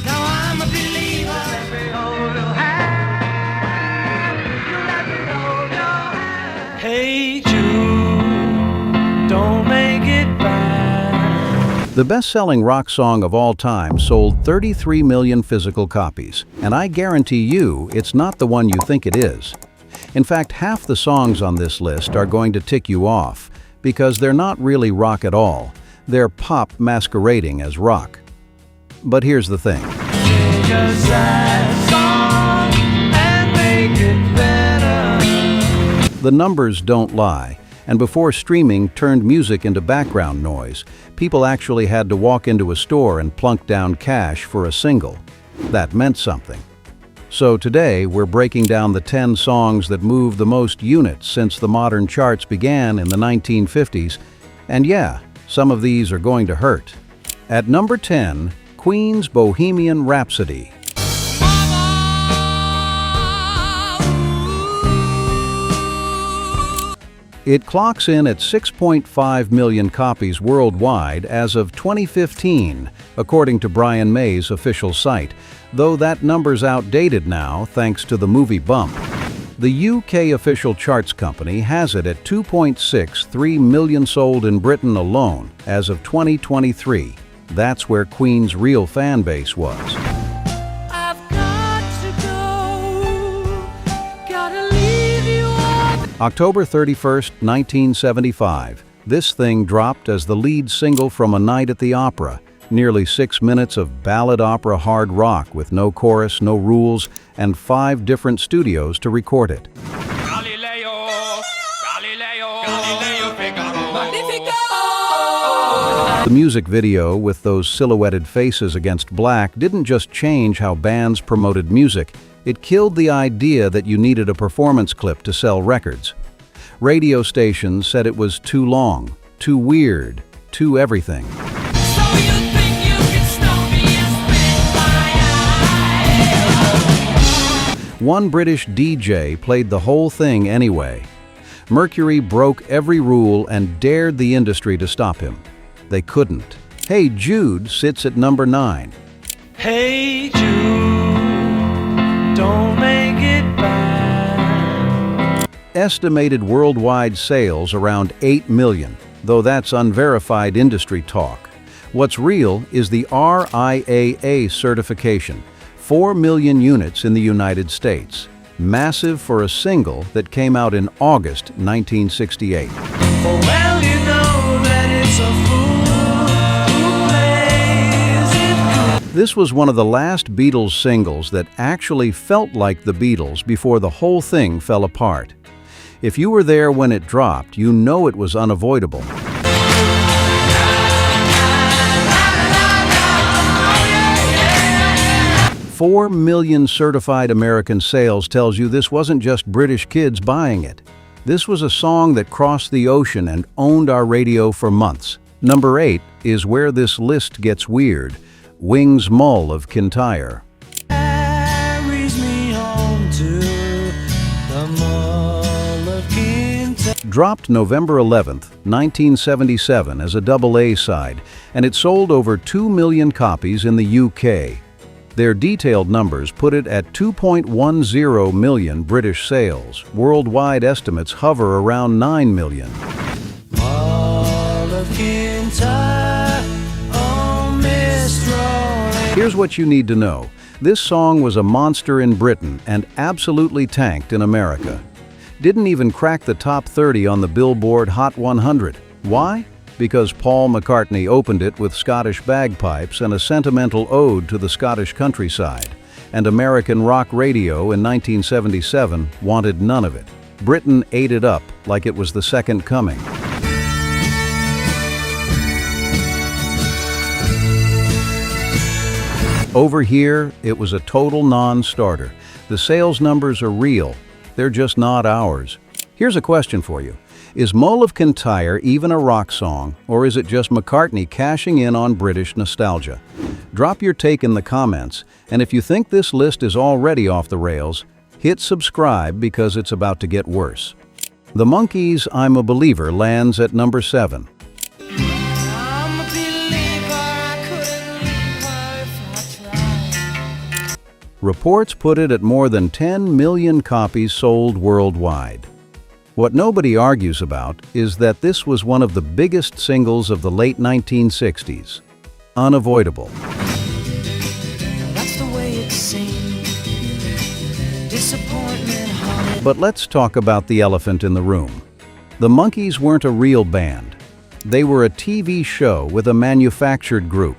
Now I'm a believer. Let me hold your hand. Let me hold your hand. Hey Jude, don't make it bad. The best-selling rock song of all time sold 33 million physical copies, and I guarantee you it's not the one you think it is. In fact, half the songs on this list are going to tick you off, because they're not really rock at all. They're pop masquerading as rock. But here's the thing. Change a sad song and make it better. The numbers don't lie, and before streaming turned music into background noise, people actually had to walk into a store and plunk down cash for a single. That meant something. So today, we're breaking down the 10 songs that moved the most units since the modern charts began in the 1950s, and yeah, some of these are going to hurt. At number 10, Queen's Bohemian Rhapsody. It clocks in at 6.5 million copies worldwide as of 2015, according to Brian May's official site, though that number's outdated now thanks to the movie Bump. The UK official charts company has it at 2.63 million sold in Britain alone as of 2023. That's where Queen's real fan base was. I've got to go. Gotta leave you all. October 31st, 1975. This thing dropped as the lead single from A Night at the Opera. Nearly 6 minutes of ballad opera hard rock with no chorus, no rules, and 5 different studios to record it. Galileo, Galileo, Galileo Figaro. Magnifico! The music video with those silhouetted faces against black didn't just change how bands promoted music, it killed the idea that you needed a performance clip to sell records. Radio stations said it was too long, too weird, too everything. So you think you can stop me and spit my eye? One British DJ played the whole thing anyway. Mercury broke every rule and dared the industry to stop him. They couldn't. Hey Jude sits at number 9. Hey Jude, don't make it bad. Estimated worldwide sales around 8 million, though that's unverified industry talk. What's real is the RIAA certification, 4 million units in the United States. Massive for a single that came out in August 1968. Well, you know that it's a fool who plays it good. This was one of the last Beatles singles that actually felt like the Beatles before the whole thing fell apart. If you were there when it dropped, you know it was unavoidable. 4 million certified American sales tells you this wasn't just British kids buying it. This was a song that crossed the ocean and owned our radio for months. Number 8 is where this list gets weird. Wings Mull of Kintyre. Carries me home to the Mull of Kintyre. Dropped November 11th, 1977 as a double A-side, and it sold over 2 million copies in the UK. Their detailed numbers put it at 2.10 million British sales. Worldwide estimates hover around 9 million. Mull of Kintyre, oh Mistress. Here's what you need to know. This song was a monster in Britain and absolutely tanked in America. Didn't even crack the top 30 on the Billboard Hot 100. Why? Because Paul McCartney opened it with Scottish bagpipes and a sentimental ode to the Scottish countryside, and American rock radio in 1977 wanted none of it. Britain ate it up like it was the second coming. Over here, it was a total non-starter. The sales numbers are real, they're just not ours. Here's a question for you. Is Mull of Kintyre even a rock song, or is it just McCartney cashing in on British nostalgia? Drop your take in the comments, and if you think this list is already off the rails, hit subscribe because it's about to get worse. The Monkees' I'm a Believer lands at number 7. I'm a believer, I couldn't leave her. Reports put it at more than 10 million copies sold worldwide. What nobody argues about is that this was one of the biggest singles of the late 1960s. Unavoidable. That's the way it seemed. Disappointment haunted. But let's talk about the elephant in the room. The Monkees weren't a real band. They were a TV show with a manufactured group,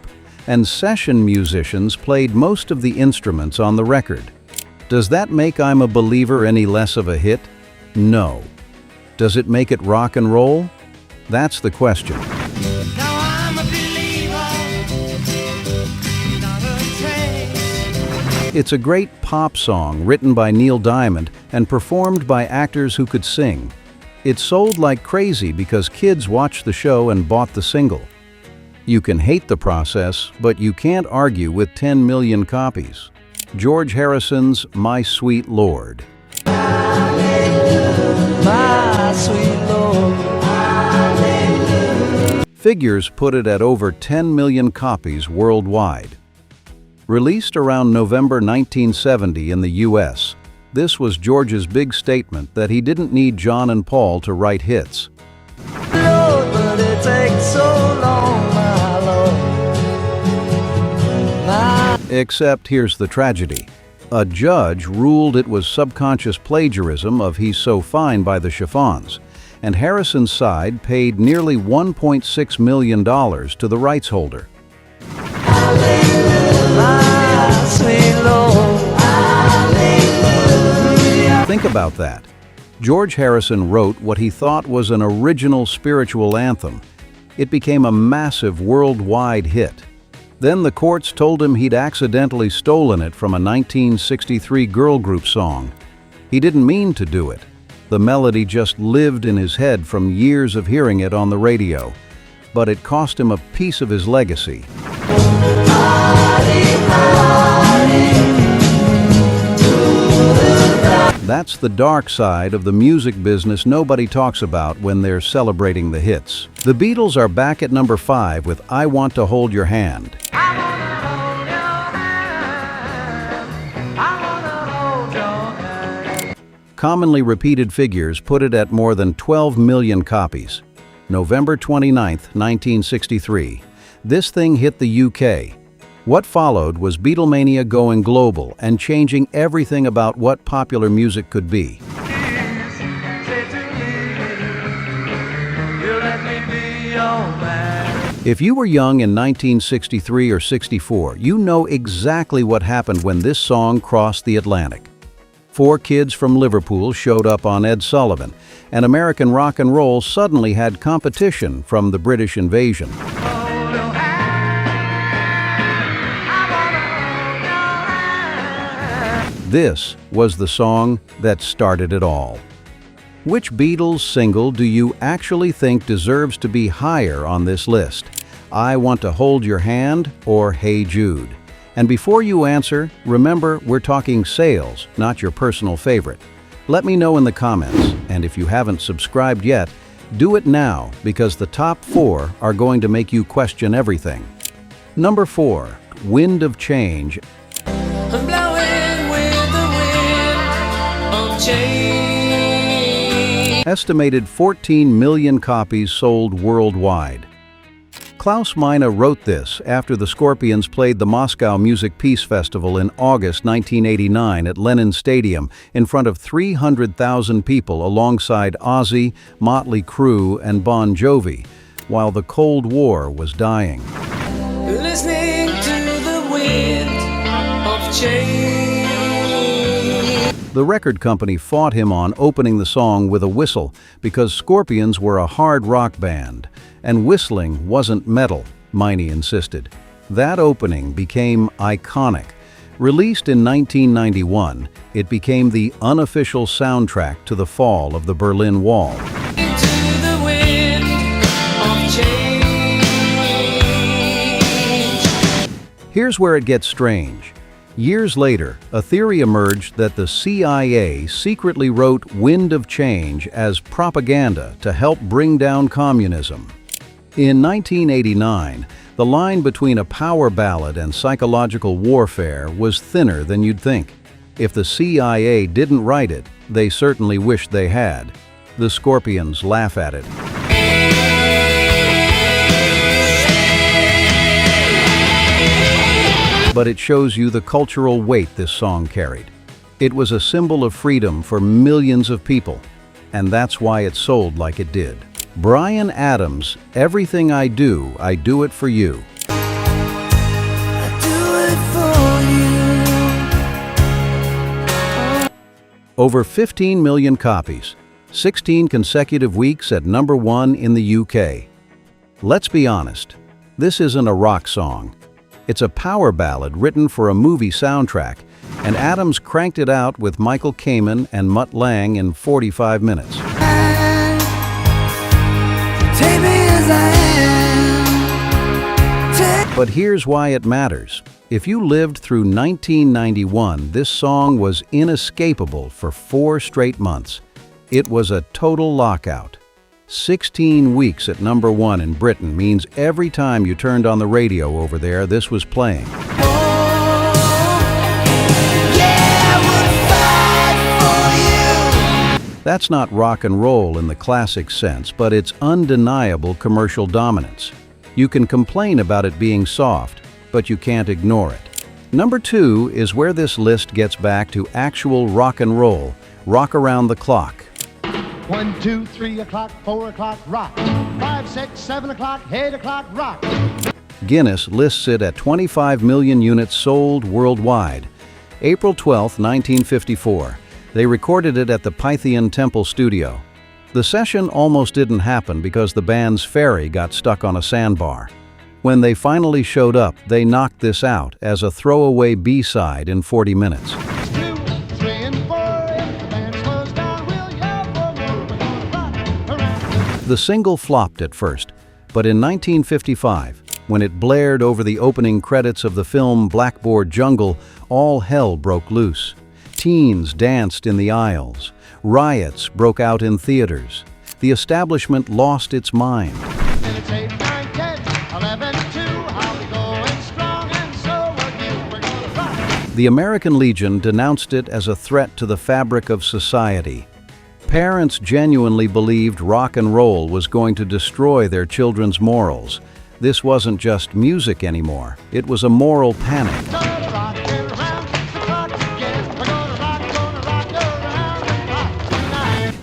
and session musicians played most of the instruments on the record. Does that make I'm a Believer any less of a hit? No. Does it make it rock and roll? That's the question. Now I'm a believer, not a trace. It's a great pop song written by Neil Diamond and performed by actors who could sing. It sold like crazy because kids watched the show and bought the single. You can hate the process, but you can't argue with 10 million copies. George Harrison's My Sweet Lord. My sweet Lord. Figures put it at over 10 million copies worldwide. Released around November 1970 in the US, this was George's big statement that he didn't need John and Paul to write hits. Lord, but it takes so long, my Lord. My Except here's the tragedy. A judge ruled it was subconscious plagiarism of He's So Fine by the Chiffons, and Harrison's side paid nearly $1.6 million to the rights holder. my sweet Lord. Think about that. George Harrison wrote what he thought was an original spiritual anthem. It became a massive worldwide hit. Then the courts told him he'd accidentally stolen it from a 1963 girl group song. He didn't mean to do it. The melody just lived in his head from years of hearing it on the radio. But it cost him a piece of his legacy. That's the dark side of the music business nobody talks about when they're celebrating the hits. The Beatles are back at number 5 with I Want to Hold Your Hand. I wanna hold your hand. I wanna hold your hand. Commonly repeated figures put it at more than 12 million copies. November 29, 1963. This thing hit the UK. What followed was Beatlemania going global and changing everything about what popular music could be. Say to me, you let me be your man. If you were young in 1963 or 64, you know exactly what happened when this song crossed the Atlantic. 4 kids from Liverpool showed up on Ed Sullivan, and American rock and roll suddenly had competition from the British invasion. This was the song that started it all. Which Beatles single do you actually think deserves to be higher on this list? I Want to Hold Your Hand or Hey Jude? And before you answer, remember we're talking sales, not your personal favorite. Let me know in the comments, and if you haven't subscribed yet, do it now because the top 4 are going to make you question everything. Number 4, Wind of Change. I'm blowing with the wind of change. Estimated 14 million copies sold worldwide. Klaus Meine wrote this after the Scorpions played the Moscow Music Peace Festival in August 1989 at Lenin Stadium in front of 300,000 people alongside Ozzy, Motley Crue, and Bon Jovi, while the Cold War was dying. Listening to the wind of change. The record company fought him on opening the song with a whistle because Scorpions were a hard rock band, and whistling wasn't metal, Meine insisted. That opening became iconic. Released in 1991, it became the unofficial soundtrack to the fall of the Berlin Wall. Into the wind of change. Here's where it gets strange. Years later, a theory emerged that the CIA secretly wrote Wind of Change as propaganda to help bring down communism. In 1989, The line between a power ballad and psychological warfare was thinner than you'd think. If the CIA didn't write it, they certainly wished they had. The Scorpions laugh at it. But it shows you the cultural weight this song carried. It was a symbol of freedom for millions of people, and that's why it sold like it did. Bryan Adams, Everything I Do It For You. Over 15 million copies, 16 consecutive weeks at #1 in the UK. Let's be honest, this isn't a rock song. It's a power ballad written for a movie soundtrack, and Adams cranked it out with Michael Kamen and Mutt Lange in 45 minutes. But here's why it matters. If you lived through 1991, this song was inescapable for 4 straight months. It was a total lockout. 16 weeks at #1 in Britain means every time you turned on the radio over there, this was playing. That's not rock and roll in the classic sense, but it's undeniable commercial dominance. You can complain about it being soft, but you can't ignore it. #2 is where this list gets back to actual rock and roll, rock around the clock. 1, 2, 3 o'clock, 4 o'clock, rock. 5, 6, 7 o'clock, 8 o'clock, rock. Guinness lists it at 25 million units sold worldwide. April 12, 1954. They recorded it at the Pythian Temple studio. The session almost didn't happen because the band's ferry got stuck on a sandbar. When they finally showed up, they knocked this out as a throwaway B-side in 40 minutes. 2, 3, and 4, if the band slows down, we'll yell for more. We're gonna rock around. The single flopped at first, but in 1955, when it blared over the opening credits of the film Blackboard Jungle, all hell broke loose. Teens danced in the aisles. Riots broke out in theaters. The establishment lost its mind. Minutes 8, 9, 10, 11, 2, I'll be going strong, and so are you. We're gonna rock. The American Legion denounced it as a threat to the fabric of society. Parents genuinely believed rock and roll was going to destroy their children's morals. This wasn't just music anymore. It was a moral panic. Gonna rock around the clock again. We're gonna rock around the clock tonight.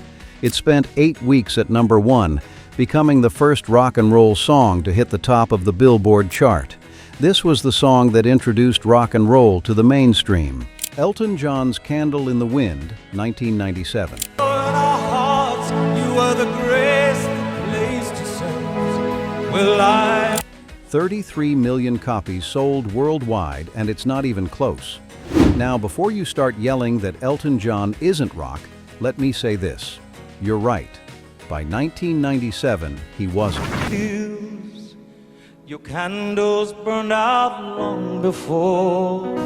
It spent 8 weeks at #1, becoming the first rock and roll song to hit the top of the Billboard chart. This was the song that introduced rock and roll to the mainstream. Elton John's Candle in the Wind, 1997. In our hearts, you are the grace that place to set. Will I? 33 million copies sold worldwide, and it's not even close. Now, before you start yelling that Elton John isn't rock, let me say this. You're right. By 1997, he wasn't. Feels your candles burned out long before.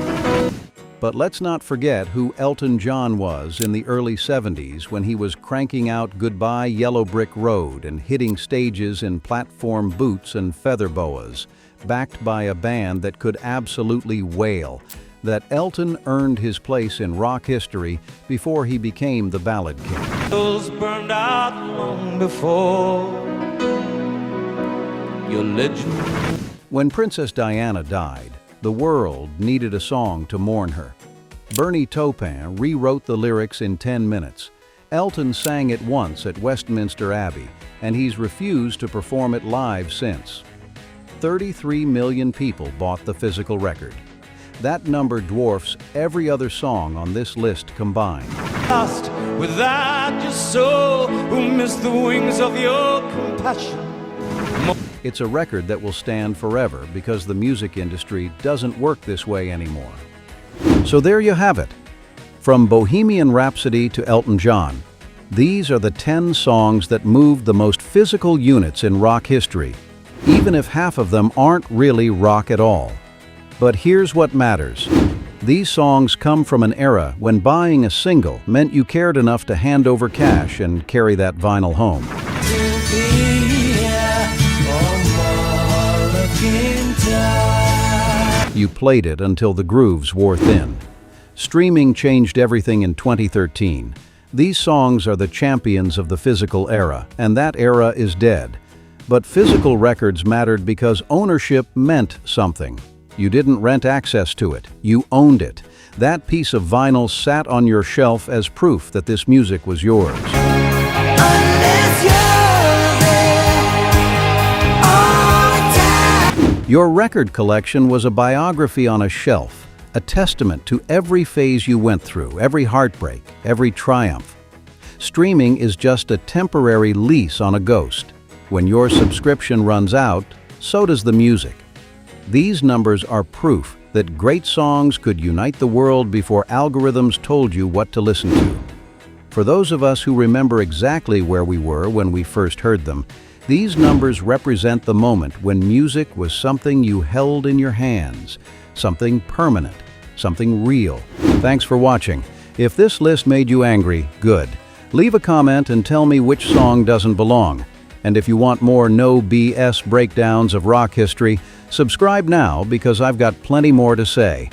But let's not forget who Elton John was in the early 70s when he was cranking out Goodbye Yellow Brick Road and hitting stages in platform boots and feather boas, backed by a band that could absolutely wail. That Elton earned his place in rock history before he became the ballad king. Candles burned out long before. Your legend. When Princess Diana died, the world needed a song to mourn her. Bernie Taupin rewrote the lyrics in 10 minutes. Elton sang it once at Westminster Abbey, and he's refused to perform it live since. 33 million people bought the physical record. That number dwarfs every other song on this list combined. Lost without your soul, who missed the wings of your compassion. It's a record that will stand forever because the music industry doesn't work this way anymore. So there you have it. From Bohemian Rhapsody to Elton John, these are the 10 songs that moved the most physical units in rock history, even if half of them aren't really rock at all. But here's what matters. These songs come from an era when buying a single meant you cared enough to hand over cash and carry that vinyl home. To be here, oh, more again. you played it until the grooves wore thin. Streaming changed everything in 2013. These songs are the champions of the physical era, and that era is dead. But physical records mattered because ownership meant something. You didn't rent access to it, you owned it. That piece of vinyl sat on your shelf as proof that this music was yours. Your record collection was a biography on a shelf, a testament to every phase you went through, every heartbreak, every triumph. Streaming is just a temporary lease on a ghost. When your subscription runs out, so does the music. These numbers are proof that great songs could unite the world before algorithms told you what to listen to. For those of us who remember exactly where we were when we first heard them, these numbers represent the moment when music was something you held in your hands, something permanent, something real. Thanks for watching. If this list made you angry, good. Leave a comment and tell me which song doesn't belong. And if you want more no BS breakdowns of rock history, subscribe now because I've got plenty more to say.